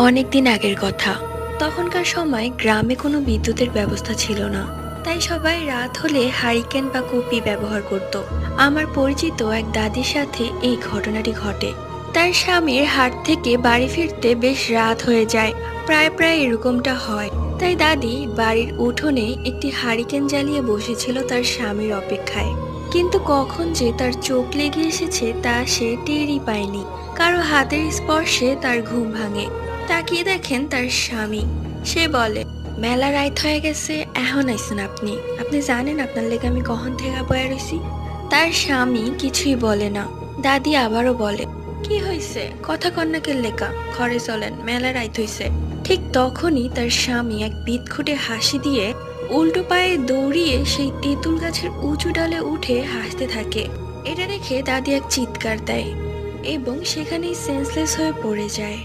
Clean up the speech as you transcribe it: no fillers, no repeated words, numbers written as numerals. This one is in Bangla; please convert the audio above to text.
অনেকদিন আগের কথা। তখনকার সময় গ্রামে কোনো বিদ্যুতের ব্যবস্থা ছিল না, তাই সবাই রাত হলে হারিকেন বা কুপি ব্যবহার করত। আমার পরিচিত এক দাদির সাথে এই ঘটনাটি ঘটে। তার স্বামীর হাট থেকে বাড়ি ফিরতে বেশ রাত হয়ে যায়, প্রায় প্রায় এরকমটা হয়। তাই দাদি বাড়ির উঠোনে একটি হারিকেন জ্বালিয়ে বসেছিল তার স্বামীর অপেক্ষায়। কিন্তু কখন যে তার চোখ লেগে এসেছে তা সে টেরই পায়নি। কারো হাতের স্পর্শে তার ঘুম ভাঙে। তাকিয়ে দেখেন তার স্বামী। সে বলে, মেলা রাইত হয়ে গেছে, এখন আইসেন আপনি? আপনি জানেন আপনার লেগে আমি কখন থেকে বয়ে রইছি? তার স্বামী কিছুই বলে না। দাদি আবারও বলে, কি হয়েছে, কথা কন্যাকের লেখা, ঘরে চলেন, মেলা রাইত হইছে। ঠিক তখনই তার স্বামী এক বিদঘুটে হাসি দিয়ে উল্টো পায়ে দৌড়িয়ে সেই তেঁতুল গাছের উঁচু ডালে উঠে হাসতে থাকে। এটা দেখে দাদি এক চিৎকার দেয় এবং সেখানেই সেন্সলেস হয়ে পড়ে যায়।